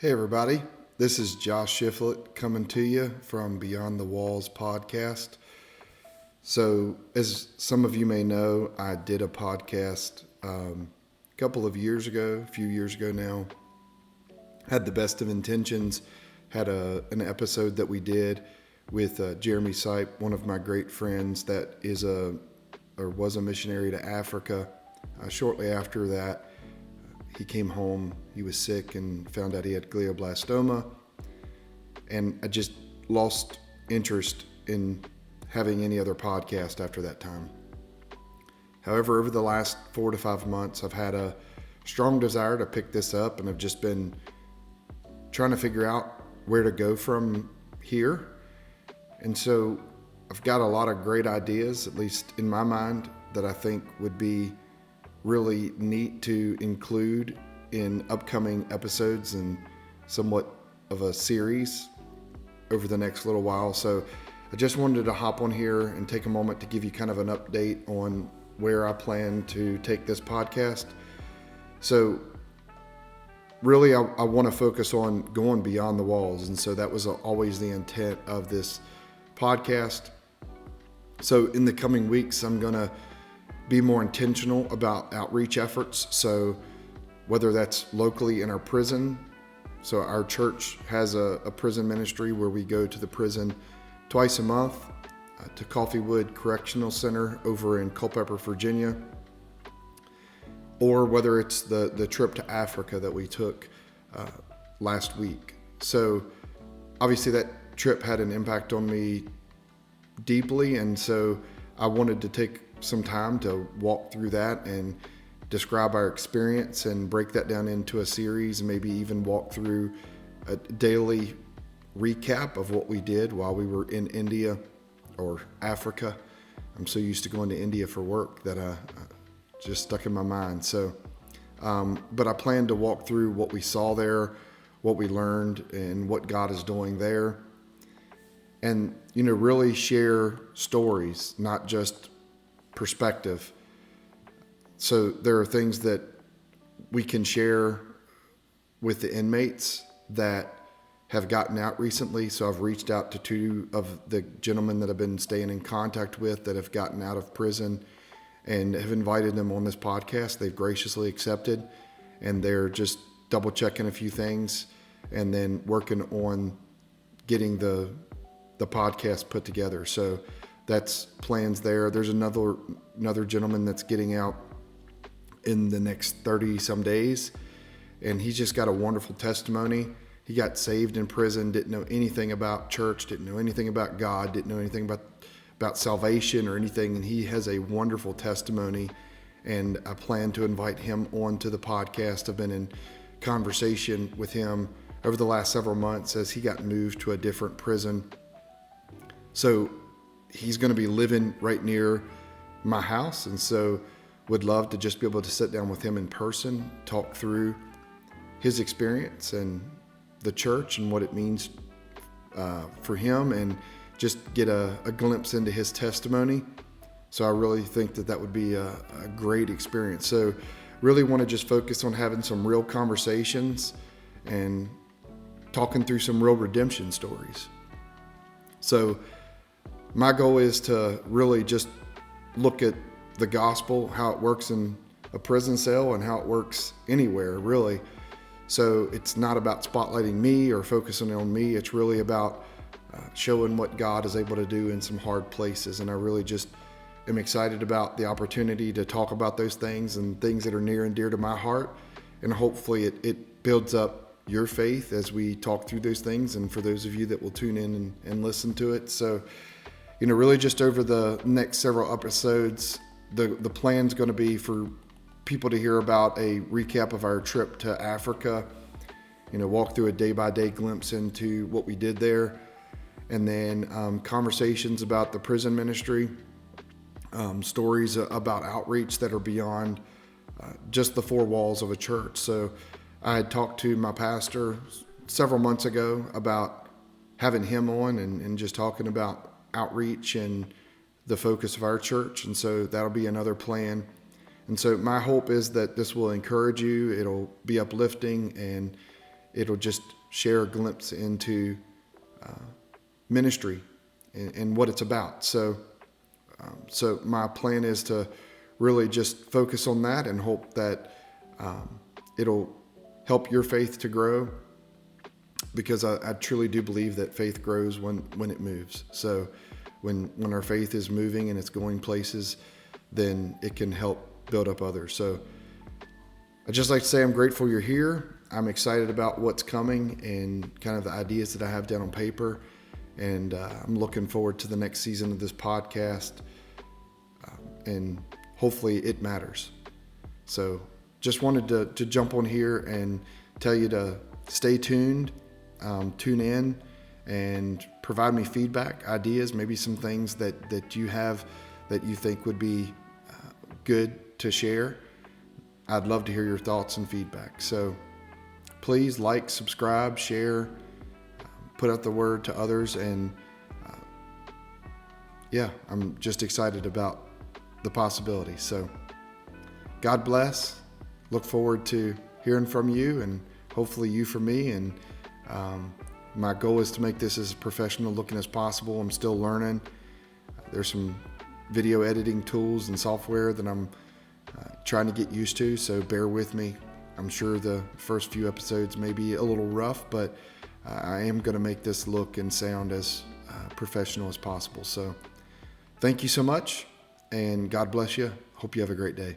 Hey everybody, this is Josh Shiflett coming to you from Beyond the Walls podcast. So as some of you may know, I did a podcast a few years ago now. Had the best of intentions, had an episode that we did with Jeremy Sipe, one of my great friends that was a missionary to Africa. Shortly after that, he came home, he was sick and found out he had glioblastoma. And I just lost interest in having any other podcast after that time. However, over the last 4 to 5 months, I've had a strong desire to pick this up, and I've just been trying to figure out where to go from here. And so I've got a lot of great ideas, at least in my mind, that I think would be really neat to include in upcoming episodes and somewhat of a series over the next little while. So I just wanted to hop on here and take a moment to give you kind of an update on where I plan to take this podcast. So really, I want to focus on going beyond the walls. And so that was always the intent of this podcast. So in the coming weeks, I'm going to be more intentional about outreach efforts. So whether that's locally in our prison, so our church has a prison ministry where we go to the prison twice a month, to Coffeewood Correctional Center over in Culpeper, Virginia, or whether it's the trip to Africa that we took last week. So obviously that trip had an impact on me deeply, and so I wanted to take some time to walk through that and describe our experience and break that down into a series, and maybe even walk through a daily recap of what we did while we were in India or Africa. I'm so used to going to India for work that I just stuck in my mind. So, but I plan to walk through what we saw there, what we learned, and what God is doing there. And, really share stories, not just perspective. So there are things that we can share with the inmates that have gotten out recently. So I've reached out to 2 of the gentlemen that I've been staying in contact with that have gotten out of prison and have invited them on this podcast. They've graciously accepted, and they're just double checking a few things and then working on getting the podcast put together. So that's plans there. There's another gentleman that's getting out in the next 30 some days, and he's just got a wonderful testimony. He got saved in prison, didn't know anything about church, didn't know anything about God, didn't know anything about salvation or anything, and he has a wonderful testimony, and I plan to invite him onto the podcast. I've been in conversation with him over the last several months as he got moved to a different prison. So he's going to be living right near my house, and so would love to just be able to sit down with him in person, talk through his experience and the church and what it means for him, and just get a glimpse into his testimony. So I really think that would be a great experience. So really want to just focus on having some real conversations and talking through some real redemption stories. So my goal is to really just look at the gospel, how it works in a prison cell and how it works anywhere, really. So it's not about spotlighting me or focusing on me. It's really about showing what God is able to do in some hard places. And I really just am excited about the opportunity to talk about those things and things that are near and dear to my heart. And hopefully it builds up your faith as we talk through those things, and for those of you that will tune in and listen to it. So, really just over the next several episodes, the plan's going to be for people to hear about a recap of our trip to Africa, walk through a day-by-day glimpse into what we did there, and then conversations about the prison ministry, stories about outreach that are beyond just the 4 walls of a church. So I had talked to my pastor several months ago about having him on and just talking about outreach and the focus of our church, and so that'll be another plan. And so my hope is that this will encourage you, it'll be uplifting, and it'll just share a glimpse into ministry and what it's about. So my plan is to really just focus on that and hope that it'll help your faith to grow, because I truly do believe that faith grows when it moves. So when our faith is moving and it's going places, then it can help build up others. So I'd just like to say I'm grateful you're here. I'm excited about what's coming and kind of the ideas that I have down on paper. And I'm looking forward to the next season of this podcast. And hopefully it matters. So just wanted to jump on here and tell you to stay tuned, tune in, and provide me feedback, ideas, maybe some things that you have that you think would be good to share. I'd love to hear your thoughts and feedback. So please like, subscribe, share, put out the word to others. And I'm just excited about the possibility. So God bless. Look forward to hearing from you, and hopefully you from me. And my goal is to make this as professional looking as possible. I'm still learning. There's some video editing tools and software that I'm trying to get used to, so bear with me. I'm sure the first few episodes may be a little rough, but I am going to make this look and sound as professional as possible. So thank you so much, and God bless you. Hope you have a great day.